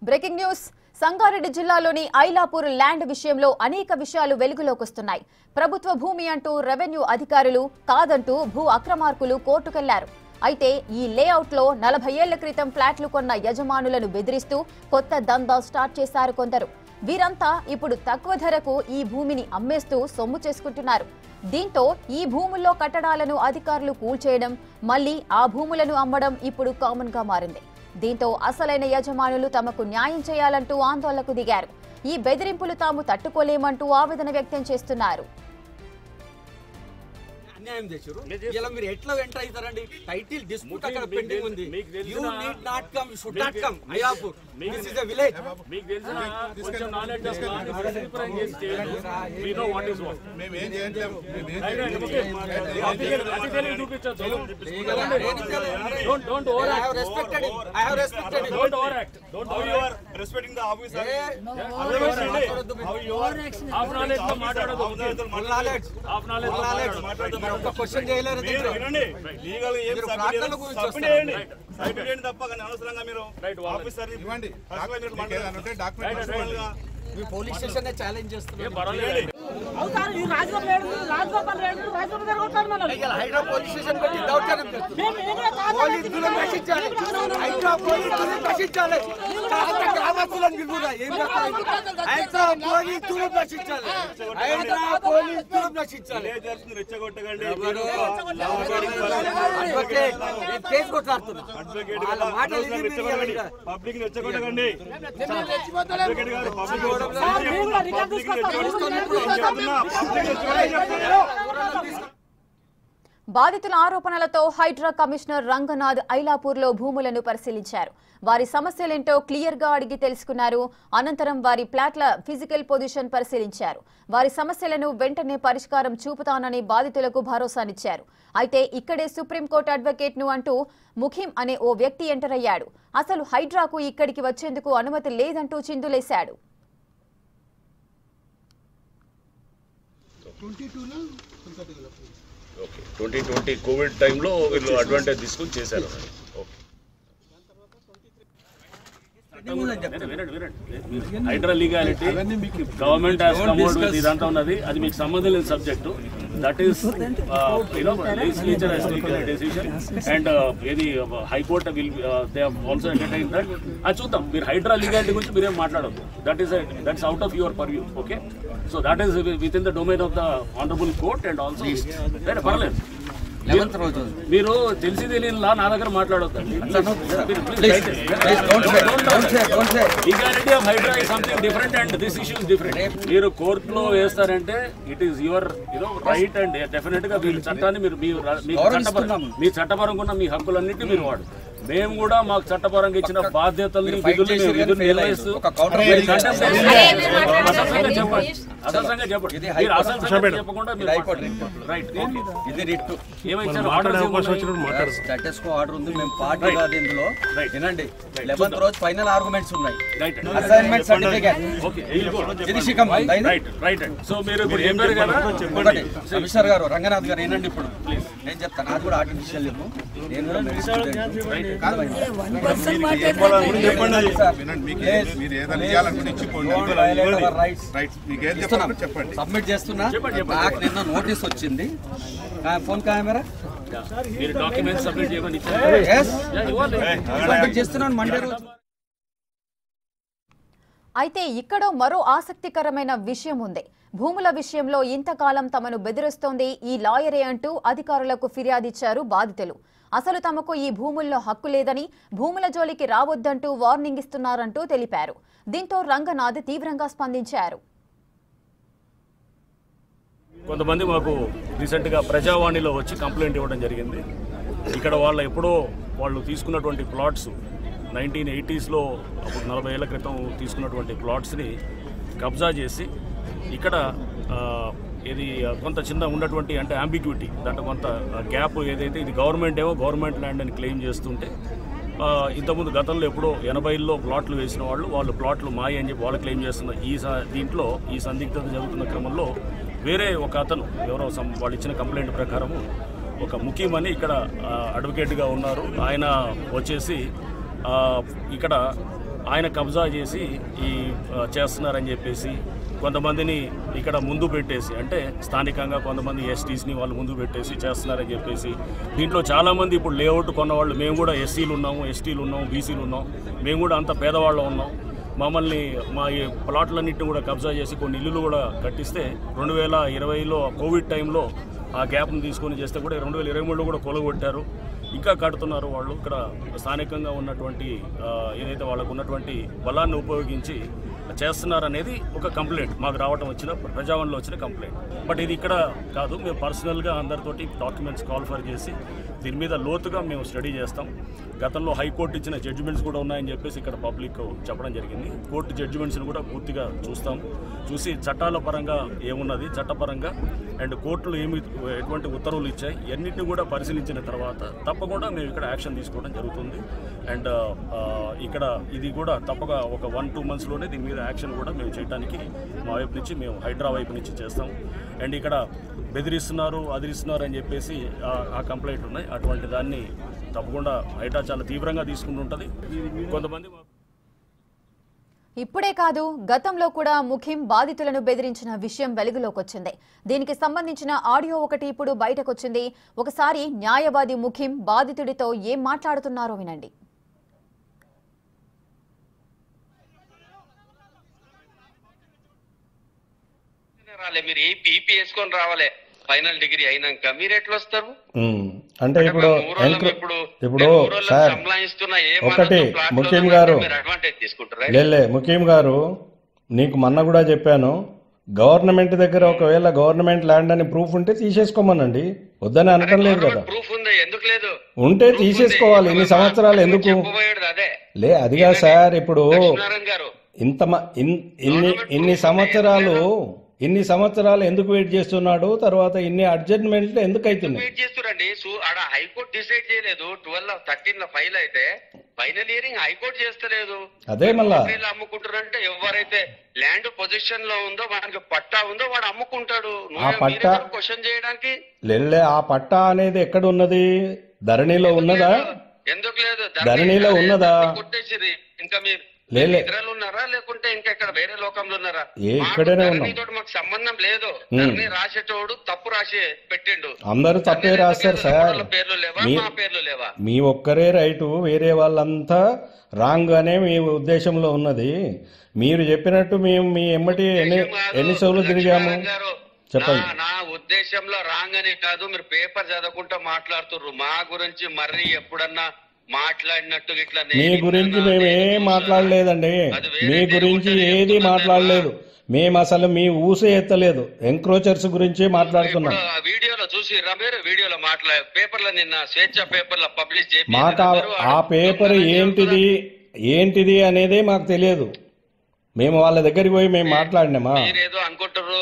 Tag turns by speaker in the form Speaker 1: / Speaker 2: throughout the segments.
Speaker 1: Breaking news Sangareddy జిల్లాలోని Ailapur land విషయంలో అనేక విషయాలు వెలుగులోకి వస్తున్నాయి. ప్రభుత్వ భూమి అంటూ రెవెన్యూ అధికారులు కాదంటూ భూ అక్రమార్కులు కోర్టుకెళ్లారు. అయితే ఈ లేఅవుట్ లో 40 ఏళ్ల క్రితం ఫ్లాట్లు కొన్న యజమానులను బెదిరిస్తూ కొత్త దందా స్టార్ట్ చేశారు కొందరు. వీరంతా ఇప్పుడు తక్కువ ధరకు ఈ భూమిని అమ్మేస్తూ సొమ్ము చేసుకుంటున్నారు. దీంతో ఈ భూముల్లో కట్టడాలను అధికారులు కూల్చేయడం, మళ్లీ ఆ భూములను అమ్మడం ఇప్పుడు కామన్ గా మారింది. దీంతో అసలైన యజమానులు తమకు న్యాయం చేయాలంటూ ఆందోళనకు దిగారు. ఈ బెదిరింపులు తాము తట్టుకోలేమంటూ ఆవేదన వ్యక్తం చేస్తున్నారు.
Speaker 2: అన్యాయం చేశారు. ఇలా మీరు ఎట్లా ఎంటర్ అవుతారండి? టైటిల్ డిస్ప్యూట్ అక్కడ పెండింగ్ ఉంది. You need not come, should not come. Ailapur this is a village.
Speaker 3: మీకు తెలిసిన కొంచెం నాలెడ్జ్ ఆఫ్ రిప్రజెంట్ చేస్తే we know what is what. మేము ఏం చేయలేము. చూపించొచ్చు. Don't over act.
Speaker 2: I have respected him.
Speaker 3: Don't overact. Don't how you are respecting the officer. How you are half knowledge తో మాట్లాడదు.
Speaker 2: Full knowledge.
Speaker 3: Half knowledge తో మాట్లాడదు.
Speaker 2: ఒక క్వశ్చన్ చేయలేరు.
Speaker 3: వినండి. లీగల్ ఏం సబ్మిట్ చేయండి. సబ్మిట్ చేయండి తప్ప కానీ అనవసరంగా మీరు ఆఫీసర్ ఇవ్వండి. డాక్యుమెంట్ గా
Speaker 2: మీ పోలీస్ స్టేషన్ ఛాలెంజ్ చేస్తున్నారు. హైడ్రా పోలీస్ స్టేషన్ పెట్టి దౌర్జన్యం చేస్తున్నారు. పోలీసులు నశించాలి. హైడ్రా పోలీసులు నశించాలి. గ్రామస్తులను పిలుపురా. ఏం హైడ్రా పోలీసులు నశించాలి. హైడ్రా పోలీసులు నశించాలి.
Speaker 3: రెచ్చగొట్టకండి.
Speaker 2: కేసు కొట్లాడుతున్నా.
Speaker 3: పబ్లిక్ రెచ్చగొట్టకండి.
Speaker 1: బాధితుల ఆరోపణలతో హైడ్రా కమిషనర్ రంగనాథ్ ఐలాపూర్లో భూములను పరిశీలించారు. వారి సమస్యలేంటో క్లియర్ గా అడిగి తెలుసుకున్నారు. అనంతరం వారి ప్లాట్ల ఫిజికల్ పొజిషన్ పరిశీలించారు. వారి సమస్యలను వెంటనే పరిష్కారం చూపుతానని బాధితులకు భరోసానిచ్చారు. అయితే ఇక్కడే సుప్రీంకోర్టు అడ్వకేట్ ను అంటూ ముఖీం అనే ఓ వ్యక్తి ఎంటర్ అయ్యాడు. అసలు హైడ్రాకు ఇక్కడికి వచ్చేందుకు అనుమతి లేదంటూ చిందులేశాడు.
Speaker 4: 2020 కోవిడ్ టైంలో వీళ్ళు అడ్వాంటేజ్ తీసుకుని చేశారు.
Speaker 3: HYDRAA legality government has come out with ఇదంతా ఉన్నది. అది మీకు సంబంధం లేని subject. That is legislature has taken a decision and ఏది high court will they have also entertain that. అది చూద్దాం. మీరు హైడ్రా లీగాలిటీ గురించి మీరేం మాట్లాడద్దు. That's out of your purview. Okay, so that is within the domain of the honourable court and also పర్లేదు. మీరు తెలిసి తెలియని లా నా దగ్గర మాట్లాడొద్దండి. Legality of HYDRAA is something different and this issue is different. మీరు కోర్టులో వేస్తారంటే it is your right and definite గా మీరు చట్టాన్ని మీ చట్టపరంగా ఉన్న మీ హక్కులన్నింటినీ మీరు వాడు. మేము కూడా మాకు చట్టపరంగా ఇచ్చిన బాధ్యతల్ని విధులు నిర్వహిస్తూ అసలు చెప్పండి. చెప్పకుండా
Speaker 2: ఆర్డర్ ఉంది. మేము పార్టీ కాదు ఇందులో. వినండి, 11th రోజు ఫైనల్ ఆర్గ్యుమెంట్స్ ఉన్నాయి. అసైన్మెంట్ సర్టిఫికేట్
Speaker 3: సో మీరు
Speaker 2: కమిషనర్ గారు రంగనాథ్ గారు ఏంటండి, ఇప్పుడు నేను చెప్తాను. అది కూడా ఆర్టిఫిషియల్ నేను సబ్మిట్ చేస్తున్నా. నాకు నిన్న నోటీస్ వచ్చింది. ఫోన్ కెమెరా సబ్మిట్ చేస్తున్నాను మండే రోజు.
Speaker 1: అయితే ఇక్కడో మరో ఆసక్తికరమైన విషయం ఉంది. భూముల విషయంలో ఇంతకాలం తమను బెదిరిస్తోంది ఈ లాయరే అంటూ అధికారులకు ఫిర్యాదిచ్చారు బాధితులు. అసలు తమకు ఈ భూముల్లో హక్కు లేదని, భూముల జోలికి రావద్దంటూ వార్నింగ్ ఇస్తున్నారంటూ తెలిపారు. దీంతో రంగనాథ్ తీవ్రంగా స్పందించారు.
Speaker 3: కొంతమంది మాకు రీసెంట్గా ప్రజావాణిలో వచ్చి కంప్లైంట్ ఇవ్వడం జరిగింది. ఇక్కడ వాళ్ళు తీసుకున్నటువంటి ప్లాట్స్ 1980sలో 40 ఏళ్ల క్రితం తీసుకున్నటువంటి ప్లాట్స్ని కబ్జా చేసి ఇక్కడ ఇది కొంత చిన్న ఉన్నటువంటి అంటే అంబిగ్యూటీ, దాంట్లో కొంత గ్యాప్ ఏదైతే ఇది గవర్నమెంట్ ఏమో గవర్నమెంట్ ల్యాండ్ అని క్లెయిమ్ చేస్తుంటే ఇంతకుముందు గతంలో ఎప్పుడో 80లో ప్లాట్లు వేసిన వాళ్ళు ప్లాట్లు మాయ అని చెప్పి వాళ్ళు క్లెయిమ్ చేస్తున్న దీంట్లో ఈ సందిగ్ధత జరుగుతున్న క్రమంలో వేరే ఒక అతను ఎవరో వాళ్ళు ఇచ్చిన కంప్లైంట్ ప్రకారము ఒక ముఖీం అని ఇక్కడ అడ్వకేట్గా ఉన్నారు. ఆయన వచ్చేసి ఇక్కడ ఆయన కబ్జా చేసి ఈ చేస్తున్నారని చెప్పేసి కొంతమందిని ఇక్కడ ముందు పెట్టేసి, అంటే స్థానికంగా కొంతమంది ఎస్టీస్ని వాళ్ళు ముందు పెట్టేసి చేస్తున్నారని చెప్పేసి, దీంట్లో చాలామంది ఇప్పుడు లేఅవుట్ కొన్నవాళ్ళు మేము కూడా ఎస్సీలు ఉన్నాము, ఎస్టీలు ఉన్నాము, బీసీలు ఉన్నాం, మేము కూడా అంత పేదవాళ్ళు ఉన్నాం. మమ్మల్ని మా ఈ ప్లాట్లన్నింటినీ కూడా కబ్జా చేసి కొన్ని ఇల్లులు కూడా కట్టిస్తే 2020లో కోవిడ్ టైంలో ఆ గ్యాప్ను తీసుకొని చేస్తే కూడా 2023లో కూడా కొలగొట్టారు. ఇంకా కడుతున్నారు వాళ్ళు. ఇక్కడ స్థానికంగా ఉన్నటువంటి ఏదైతే వాళ్ళకు ఉన్నటువంటి బలాన్ని ఉపయోగించి చేస్తున్నారనేది ఒక కంప్లైంట్ మాకు రావడం వచ్చిన ప్రజావాణిలో వచ్చిన కంప్లైంట్. బట్ ఇది ఇక్కడ కాదు, మేము పర్సనల్గా అందరితోటి డాక్యుమెంట్స్ కాల్ఫర్ చేసి దీని మీద లోతుగా మేము స్టడీ చేస్తాం. గతంలో హైకోర్టు ఇచ్చిన జడ్జిమెంట్స్ కూడా ఉన్నాయని చెప్పేసి ఇక్కడ పబ్లిక్ చెప్పడం జరిగింది. కోర్టు జడ్జిమెంట్స్ని కూడా పూర్తిగా చూస్తాం. చూసి చట్టాల పరంగా ఏమున్నది, చట్టపరంగా అండ్ కోర్టులు ఎటువంటి ఉత్తర్వులు ఇచ్చాయి అన్నింటినీ కూడా పరిశీలించిన తర్వాత తప్పకుండా మేము ఇక్కడ యాక్షన్ తీసుకోవడం జరుగుతుంది. అండ్ ఇక్కడ ఇది కూడా తప్పగా ఒక 1-2 monthsలోనే దీని మీద యాక్షన్ కూడా మేము చేయడానికి మా వైపు నుంచి మేము హైడ్రా వైపు నుంచి చేస్తాం. అండ్ ఇక్కడ బెదిరిస్తున్నారు, అదిరిస్తున్నారు అని చెప్పేసి ఆ కంప్లైంట్ ఉన్నాయి. అటువంటి దాన్ని తప్పకుండా హైడ్రా చాలా తీవ్రంగా తీసుకుంటుంటుంది. కొంతమంది
Speaker 1: ఇప్పుడే కాదు, గతంలో కూడా ముఖిం బాధితులను బెదిరించిన విషయం వెలుగులోకి వచ్చింది. దీనికి సంబంధించిన ఆడియో ఒకటి ఇప్పుడు బయటకొచ్చింది. ఒకసారి న్యాయవాది ముఖిం బాధితుడితో ఏం మాట్లాడుతున్నారో వినండి.
Speaker 5: మీరు ఈపీ వేసుకొని రావాలి, ఫైనల్ డిగ్రీ అయినాక మీరు ఎట్లా వస్తారు?
Speaker 6: అంటే ఇప్పుడు సార్ ఒకటి ముఖ్యం గారు, ముఖ్యం గారు నీకు మొన్న కూడా చెప్పాను, గవర్నమెంట్ దగ్గర ఒకవేళ గవర్నమెంట్ ల్యాండ్ అని ప్రూఫ్ ఉంటే తీసేసుకోమనండి, వద్దని అనటం లేదు కదా.
Speaker 5: ప్రూఫ్ ఉంది, ఎందుకు లేదు?
Speaker 6: ఉంటే తీసేసుకోవాలి. ఇన్ని సంవత్సరాలు ఎందుకు లే? అదిగా సార్, ఇప్పుడు ఇన్ని సంవత్సరాలు ఎందుకు వెయిట్ చేస్తున్నాడు, తర్వాత ఇన్ని అడ్జస్ట్మెంట్లు ఎందుకు అవుతున్నాయి?
Speaker 5: వెయిట్ చేస్తున్నారండి. హైకోర్టు డిసైడ్ చేయలేదు. 12/13 ఫైల్ అయితే ఫైనల్ హియరింగ్ హైకోర్టు చేస్తలేదు.
Speaker 6: అదే మళ్ళా
Speaker 5: అమ్ముకుంటారంటే ఎవరైతే ల్యాండ్ పొజిషన్ లో ఉందో, వాడికి పట్టా ఉందో వాడు అమ్ముకుంటాడు.
Speaker 6: ఆ పట్టా
Speaker 5: క్వశ్చన్ చేయడానికి
Speaker 6: ఆ పట్టా అనేది ఎక్కడ ఉన్నది? ధరణిలో ఉన్నదా?
Speaker 5: ఎందుకు లేదు?
Speaker 6: ధరణిలో ఉన్నదా?
Speaker 5: కొట్టేసిరి. ఇంకా మీరు నిద్రలు ఉన్నారా లేకుంటే ఇంకెక్కడ వేరే లోకంలో ఉన్నారా? మాకు సంబంధం లేదు. ధరణి రాసేటోడు తప్పు రాసి పెట్టిండు.
Speaker 6: అందరూ తప్పే రాస్తారు సార్.
Speaker 5: పేర్లు లేవా? మా పేర్లు లేవా?
Speaker 6: మీ ఒక్కరే రైటు, వేరే వాళ్ళంతా రాంగ్ అనే మీ ఉద్దేశంలో ఉన్నది. మీరు చెప్పినట్టు మేము మీ ఎమ్మటి ఎన్ని సోలు తిరిగాము చెప్పండి.
Speaker 5: నా ఉద్దేశంలో రాంగ్ అని కాదు, మీరు పేపర్ చదవకుండా మాట్లాడుతుర్రు. మా గురించి మర్రి ఎప్పుడన్నా మాట్లాడినట్టు ఇట్లా
Speaker 6: మీ గురించి మేమేం మాట్లాడలేదండి. మీ గురించి ఏది మాట్లాడలేదు. మేము అసలు మీ ఊసే ఎత్తలేదు. ఎంక్రోచర్స్ గురించి మాట్లాడుతున్నాం.
Speaker 5: వీడియోలో చూసిరా మీరు? వీడియోలో పేపర్లో నిన్న స్వేచ్ఛ పేపర్లో పబ్లిష్ చేసి
Speaker 6: మాకు ఆ పేపర్ ఏంటిది అనేదే మాకు తెలియదు. మేము వాళ్ళ దగ్గరికి పోయి మేము మాట్లాడినామా?
Speaker 5: మీరేదో అనుకుంటారు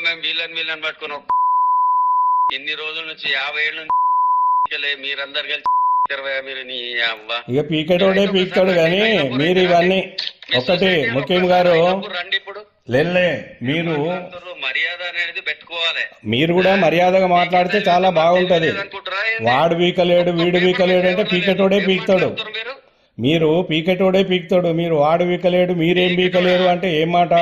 Speaker 5: మేము వీళ్ళని పట్టుకుని ఎన్ని రోజుల నుంచి 50 ఏళ్ళ నుంచి మీరందరు కలిసి
Speaker 6: ఇక పీకేటోడే పీకుతాడు. కానీ మీరు ఇవన్నీ ఒకటి ముఖ్యం గారు
Speaker 5: రండి ఇప్పుడు
Speaker 6: మీరు
Speaker 5: మర్యాద అనేది పెట్టుకోవాలి.
Speaker 6: మీరు కూడా మర్యాదగా మాట్లాడితే చాలా బాగుంటది. వాడు పీకలేడు, వీడు పీకలేడు అంటే పీకేటోడే పీకుతాడు. మీరు పీకేటోడే పీకుతాడు. మీరు వాడు పీకలేడు, మీరేం పీకలేరు అంటే ఏం మాట?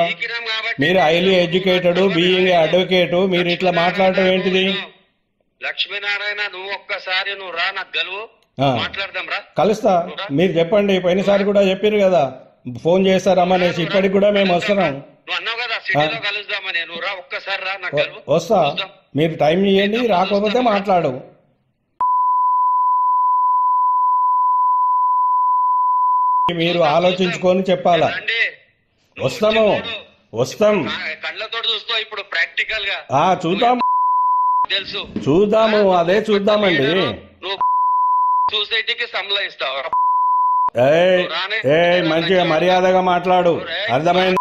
Speaker 6: మీరు హైలీ ఎడ్యుకేటెడ్, బీయింగ్ అడ్వకేట్, మీరు ఇట్లా మాట్లాడటం ఏంటిది?
Speaker 5: లక్ష్మీనారాయణ, నువ్వు ఒక్కసారి నువ్వు రా, నాకు గెలువు, మాట్లాడదాం రా,
Speaker 6: కలుస్తా. మీరు చెప్పండి, పోయినసారి కూడా చెప్పారు కదా ఫోన్ చేస్తారమ్మనేసి. ఇప్పటికి కూడా మేము వస్తున్నాం.
Speaker 5: నువ్వు అన్నావు కదా సిటీలో కలుద్దామని. నువ్వు రా, ఒక్కసారి రా, నాకు గెలువు.
Speaker 6: వస్తా, మీరు టైం ఇవ్వండి. రాకపోతే మాట్లాడు. మీరు ఆలోచించుకొని చెప్పాలా. వస్తాం
Speaker 5: కళ్ళతో చూస్తావు ఇప్పుడు ప్రాక్టికల్ గా.
Speaker 6: చూద్దాం,
Speaker 5: తెలుసు,
Speaker 6: చూద్దాము. అదే చూద్దామండి.
Speaker 5: నువ్వు సొసైటీకి సంలయిస్తావు.
Speaker 6: మంచిగా మర్యాదగా మాట్లాడు, అర్థమైంది?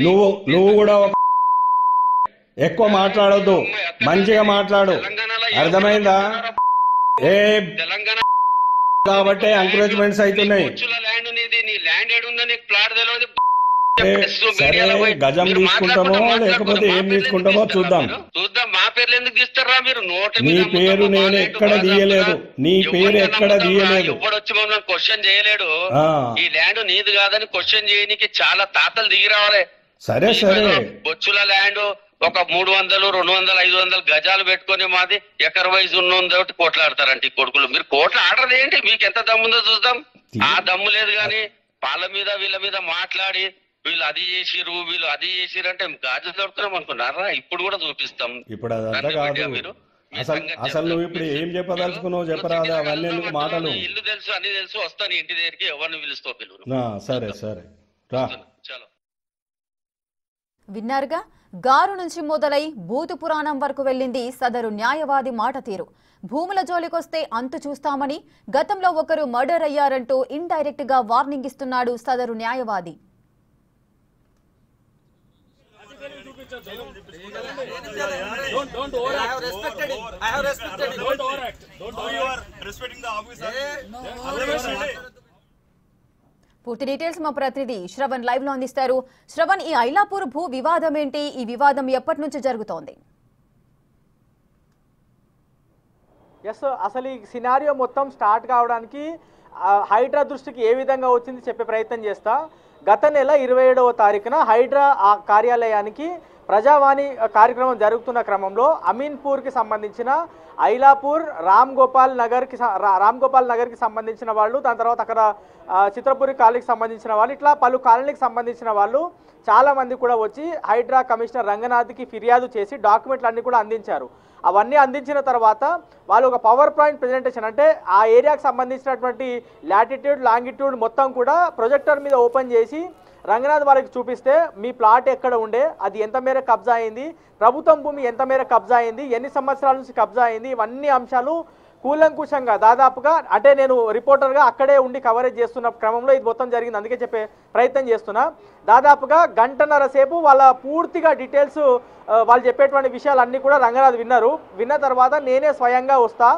Speaker 6: నువ్వు కూడా ఎక్కువ మాట్లాడొద్దు, మంచిగా మాట్లాడు, అర్థమైందా?
Speaker 5: తెలంగాణ
Speaker 6: కాబట్టి ఎంకరేజ్మెంట్స్ అవుతున్నాయి. సరే, గజం తీసుకుంటామో లేకపోతే ఏం తీసుకుంటామో చూద్దాం.
Speaker 5: మా పేర్లు ఎందుకు చెప్తారా మీరు?
Speaker 6: నీ పేరు నేను ఎక్కడ తీయలేదు, నీ పేరు ఎక్కడ తీయలేదు.
Speaker 5: ఎవడొచ్చి మమ్మల్ని క్వశ్చన్ చేయలేడు. ఈ ల్యాండ్ నీది కాదని క్వశ్చన్ చేయడానికి చాలా తాతలు దిగి రావాలి.
Speaker 6: సరే సరే,
Speaker 5: బొచ్చుల ల్యాండ్ ఒక 300, 200, 500 గజాలు పెట్టుకుని మాది ఎకర్ వైజ్ ఉన్నోటి కోట్లాడతారంటే ఈ కొడుకులు. మీరు కోట్ల ఆడరు ఏంటి? మీకు ఎంత దమ్ముందో చూద్దాం. ఆ దమ్ము లేదు గాని వాళ్ళ మీద వీళ్ళ మీద మాట్లాడి వీళ్ళు అది చేసిరు వీళ్ళు అది చేసిరు అంటే గాజు దొరుకుతున్నాం అనుకున్నారా? ఇప్పుడు కూడా చూపిస్తాం.
Speaker 6: ఇప్పుడు అదంతా కాదు.
Speaker 5: మీరు
Speaker 6: అసలు నువ్వు ఇప్పుడు ఏం చెప్పదలుచుకున్నావు చెప్పరాదా? అవన్నీ ఎందుకు మాటలు?
Speaker 5: ఇల్లు తెలుసు అన్ని తెలుసు, వస్తాను ఇంటి దగ్గరికి, ఎవరిని పిలుస్తో పిలువు.
Speaker 6: సరే సరే రా.
Speaker 5: చలో.
Speaker 1: విన్నారుగా, గారు నుంచి మొదలై భూతు పురాణం వరకు వెళ్ళింది సదరు న్యాయవాది మాట తీరు. భూముల జోలికొస్తే అంతు చూస్తామని, గతంలో ఒకరు మర్డర్ అయ్యారంటూ ఇండైరెక్ట్ గా వార్నింగ్ ఇస్తున్నాడు సదరు న్యాయవాది. పూర్తి డీటెయిల్స్ మా ప్రతినిధి శ్రవణ్ లైవ్ లో అందిస్తారు. శ్రవణ్, ఈ ఐలాపూర్ భూ వివాదం ఏంటి? ఈ వివాదం ఎప్పటి నుంచి జరుగుతోంది?
Speaker 7: అసలు ఈ సినారియో మొత్తం స్టార్ట్ కావడానికి హైడ్రా దృష్టికి ఏ విధంగా వచ్చింది చెప్పే ప్రయత్నం చేస్తా. గత నెల 27వ తారీఖున హైడ్రా కార్యాలయానికి ప్రజావాణి కార్యక్రమం జరుగుతున్న క్రమంలో అమీన్పూర్కి సంబంధించిన ఐలాపూర్ రామ్ గోపాల్ నగర్కి సంబంధించిన వాళ్ళు, దాని తర్వాత అక్కడ చిత్రపురి కాలనీకి సంబంధించిన వాళ్ళు, ఇట్లా పలు కాలనీకి సంబంధించిన వాళ్ళు చాలామంది కూడా వచ్చి హైడ్రా కమిషనర్ రంగనాథ్కి ఫిర్యాదు చేసి డాక్యుమెంట్లు అన్నీ కూడా అందించారు. అవన్నీ అందించిన తర్వాత వాళ్ళు ఒక పవర్ పాయింట్ ప్రజెంటేషన్, అంటే ఆ ఏరియాకి సంబంధించినటువంటి లాటిట్యూడ్ లాంగిట్యూడ్ మొత్తం కూడా ప్రొజెక్టర్ మీద ఓపెన్ చేసి రంగనాథ్ వారికి చూపిస్తే మీ ప్లాట్ ఎక్కడ ఉండే, అది ఎంత మేర కబ్జా అయింది, ప్రభుత్వం భూమి ఎంత మేర కబ్జా అయింది, ఎన్ని సంవత్సరాల నుంచి కబ్జా అయింది, ఇవన్నీ అంశాలు కూలంకుషంగా దాదాపుగా, అంటే నేను రిపోర్టర్గా అక్కడే ఉండి కవరేజ్ చేస్తున్న క్రమంలో ఇది మొత్తం జరిగింది, అందుకే చెప్పే ప్రయత్నం చేస్తున్నా. దాదాపుగా గంటన్నర సేపు వాళ్ళ పూర్తిగా డీటెయిల్స్ వాళ్ళు చెప్పేటువంటి విషయాలన్నీ కూడా రంగనాథ్ విన్న తర్వాత నేనే స్వయంగా వస్తా,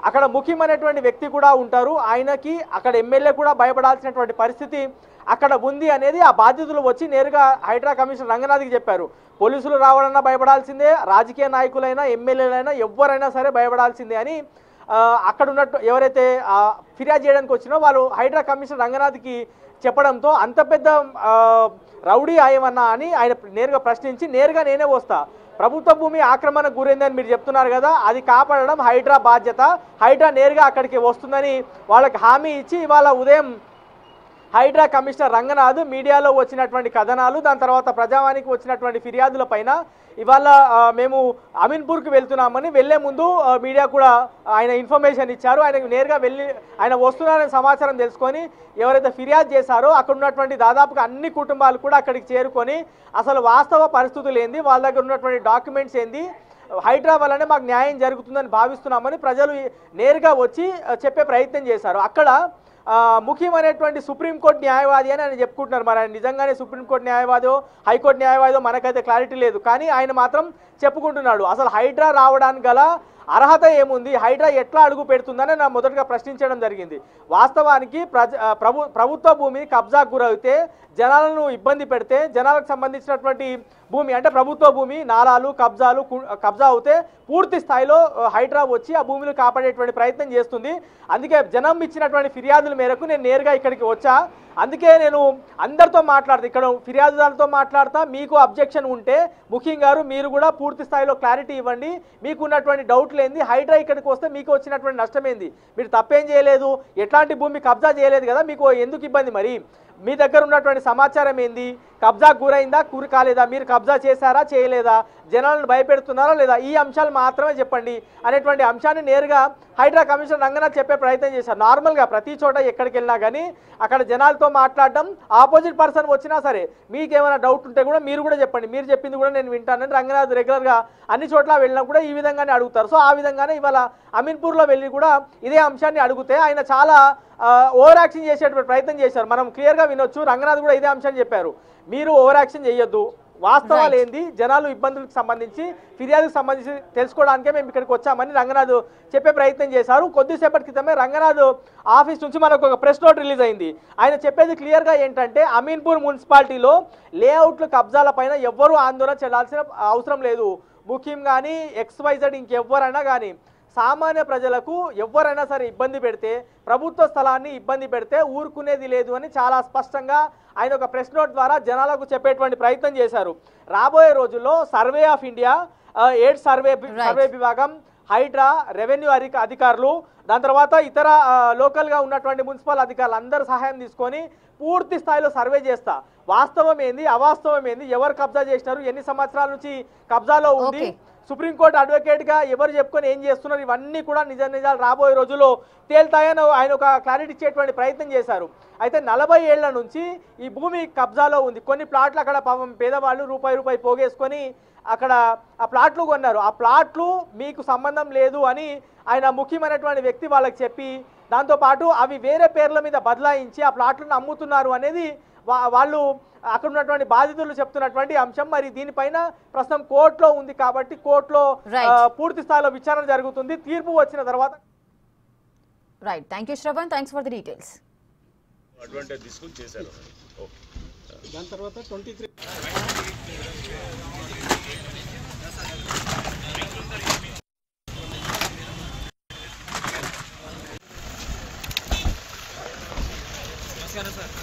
Speaker 7: అక్కడ ముఖ్యమైనటువంటి వ్యక్తి కూడా ఉంటారు, ఆయనకి అక్కడ ఎమ్మెల్యే కూడా భయపడాల్సినటువంటి పరిస్థితి అక్కడ ఉంది అనేది ఆ బాధ్యతలు వచ్చి నేరుగా హైడ్రా కమిషనర్ రంగనాథ్కి చెప్పారు. పోలీసులు రావాలన్నా భయపడాల్సిందే, రాజకీయ నాయకులైనా ఎమ్మెల్యేలైనా ఎవరైనా సరే భయపడాల్సిందే అని అక్కడ ఉన్నట్టు ఎవరైతే ఫిర్యాదు చేయడానికి వచ్చినో వాళ్ళు హైడ్రా కమిషనర్ రంగనాథ్కి చెప్పడంతో అంత పెద్ద రౌడీ ఆయమన్నా అని ఆయన నేరుగా ప్రశ్నించి నేరుగా నేనే వస్తా, ప్రభుత్వ భూమి ఆక్రమణకు గురైందని మీరు చెప్తున్నారు కదా, అది కాపాడడం హైడ్రా బాధ్యత, హైడ్రా నేరుగా అక్కడికి వస్తుందని వాళ్ళకి హామీ ఇచ్చి ఇవాళ ఉదయం హైడ్రా కమిషనర్ రంగనాథ్ మీడియాలో వచ్చినటువంటి కథనాలు, దాని తర్వాత ప్రజావానికి వచ్చినటువంటి ఫిర్యాదుల పైన ఇవాళ మేము అమీన్పూర్కి వెళ్తున్నామని వెళ్లే ముందు మీడియా కూడా ఆయన ఇన్ఫర్మేషన్ ఇచ్చారు. ఆయనకు నేరుగా వెళ్ళి ఆయన వస్తున్నారనే సమాచారం తెలుసుకొని ఎవరైతే ఫిర్యాదు చేశారో అక్కడ ఉన్నటువంటి దాదాపుగా అన్ని కుటుంబాలు కూడా అక్కడికి చేరుకొని అసలు వాస్తవ పరిస్థితులు ఏంది, వాళ్ళ దగ్గర ఉన్నటువంటి డాక్యుమెంట్స్ ఏంది, హైడ్రా వల్లనే మాకు న్యాయం జరుగుతుందని భావిస్తున్నామని ప్రజలు నేరుగా వచ్చి చెప్పే ప్రయత్నం చేశారు. అక్కడ ముఖ్యమైనటువంటి సుప్రీంకోర్టు న్యాయవాది అని ఆయన చెప్పుకుంటున్నారు. మరి ఆయన నిజంగానే సుప్రీంకోర్టు న్యాయవాదో హైకోర్టు న్యాయవాదో మనకైతే క్లారిటీ లేదు, కానీ ఆయన మాత్రం చెప్పుకుంటున్నాడు అసలు హైడ్రా రావడానికి గల అర్హత ఏముంది, హైడ్రా ఎట్లా అడుగు పెడుతుందని నా మొదటగా ప్రశ్నించడం జరిగింది. వాస్తవానికి ప్రభుత్వ భూమి కబ్జాకు గురైతే జనాలను ఇబ్బంది పెడితే జనాలకు సంబంధించినటువంటి భూమి అంటే ప్రభుత్వ భూమి నాలాలు కబ్జా అవుతే పూర్తి స్థాయిలో హైడ్రా వచ్చి ఆ భూమిని కాపాడేటువంటి ప్రయత్నం చేస్తుంది. అందుకే జనం ఇచ్చినటువంటి ఫిర్యాదుల మేరకు నేను నేరుగా ఇక్కడికి వచ్చా. అందుకే నేను అందరితో మాట్లాడతా, ఇక్కడ ఫిర్యాదుదారులతో మాట్లాడతా, మీకు అబ్జెక్షన్ ఉంటే ముఖ్యంగా మీరు కూడా పూర్తి స్థాయిలో క్లారిటీ ఇవ్వండి, మీకు ఉన్నటువంటి డౌట్లు ఏంది, హైడ్రా ఇక్కడికి వస్తే మీకు వచ్చినటువంటి నష్టం ఏంది, మీరు తప్పేం చేయలేదు, ఎట్లాంటి భూమి కబ్జా చేయలేదు కదా, మీకు ఎందుకు ఇబ్బంది, మరి మీ దగ్గర ఉన్నటువంటి సమాచారం ఏంది, కబ్జా గురైందా గురి కాలేదా, మీరు కబ్జా చేశారా చేయలేదా, జనాలను భయపెడుతున్నారా లేదా, ఈ అంశాలు మాత్రమే చెప్పండి అనేటువంటి అంశాన్ని నేరుగా హైడ్రా కమిషనర్ రంగనాథ్ చెప్పే ప్రయత్నం చేశారు. నార్మల్గా ప్రతి చోట ఎక్కడికి వెళ్ళినా కానీ అక్కడ జనాలతో మాట్లాడడం, ఆపోజిట్ పర్సన్ వచ్చినా సరే మీకేమైనా డౌట్ ఉంటే కూడా మీరు కూడా చెప్పండి, మీరు చెప్పింది కూడా నేను వింటానని రంగనాథ్ రెగ్యులర్గా అన్ని చోట్ల వెళ్ళినా కూడా ఈ విధంగానే అడుగుతారు. సో ఆ విధంగానే ఇవాళ అమీన్పూర్లో వెళ్ళి కూడా ఇదే అంశాన్ని అడిగితే ఆయన చాలా ఓవర్ యాక్షన్ చేసేటువంటి ప్రయత్నం చేశారు. మనం క్లియర్గా వినొచ్చు. రంగనాథ్ కూడా ఇదే అంశాన్ని చెప్పారు, మీరు ఓవర్ యాక్షన్ చేయొద్దు, వాస్తవాలు ఏంది, జనాలు ఇబ్బందులకు సంబంధించి ఫిర్యాదుకు సంబంధించి తెలుసుకోవడానికే మేము ఇక్కడికి వచ్చామని రంగనాథ్ చెప్పే ప్రయత్నం చేశారు. కొద్దిసేపటి క్రితమే రంగనాథ్ ఆఫీస్ నుంచి మనకు ఒక ప్రెస్ నోట్ రిలీజ్ అయింది. ఆయన చెప్పేది క్లియర్గా ఏంటంటే అమీన్పూర్ మున్సిపాలిటీలో లేఅవుట్లు కబ్జాల పైన ఎవ్వరూ ఆందోళన చెందాల్సిన అవసరం లేదు, ముఖ్యం కానీ XYZ ఇంకెవ్వరైనా కానీ సామాన్య ప్రజలకు ఎవరైనా సరే ఇబ్బంది పెడితే, ప్రభుత్వ స్థలాన్ని ఇబ్బంది పెడితే ఊరుకునేది లేదు అని చాలా స్పష్టంగా ఆయన ఒక ప్రెస్ నోట్ ద్వారా జనాలకు చెప్పేటువంటి ప్రయత్నం చేశారు. రాబోయే రోజుల్లో survey of India, AIDS survey విభాగం, హైడ్రా, రెవెన్యూ అధికారులు, దాని తర్వాత ఇతర లోకల్గా ఉన్నటువంటి మున్సిపల్ అధికారులు అందరూ సహాయం తీసుకొని పూర్తి స్థాయిలో సర్వే చేస్తా. వాస్తవం ఏంది, అవాస్తవం ఏంది, ఎవరు కబ్జా చేసినారు, ఎన్ని సంవత్సరాల నుంచి కబ్జాలో ఉంది, సుప్రీంకోర్టు అడ్వకేట్గా ఎవరు చెప్పుకొని ఏం చేస్తున్నారు, ఇవన్నీ కూడా నిజాలు రాబోయే రోజుల్లో తేల్తాయని ఆయన ఒక క్లారిటీ ఇచ్చేటువంటి ప్రయత్నం చేశారు. అయితే 40 ఏళ్ల నుంచి ఈ భూమి కబ్జాలో ఉంది. కొన్ని ప్లాట్లు అక్కడ పాపం పేదవాళ్ళు రూపాయి పోగేసుకొని అక్కడ ఆ ప్లాట్లు కొన్నారు. ఆ ప్లాట్లు మీకు సంబంధం లేదు అని ఆయన ముఖ్యమైనటువంటి వ్యక్తి వాళ్ళకి చెప్పి, దాంతోపాటు అవి వేరే పేర్ల మీద బదలాయించి ఆ ప్లాట్లను అమ్ముతున్నారు అనేది వాళ్ళు అక్కడ ఉన్నటువంటి బాధితులు చెప్తున్నటువంటి అంశం. మరి దీనిపైన ప్రస్తుతం కోర్టులో ఉంది కాబట్టి కోర్టులో పూర్తి స్థాయిలో విచారణ జరుగుతుంది. తీర్పు వచ్చిన తర్వాత
Speaker 1: right. Thank you Shravan, thanks for the details.
Speaker 4: Advantage తీసుకుని చేశారు.
Speaker 2: దాని తర్వాత 23 సార్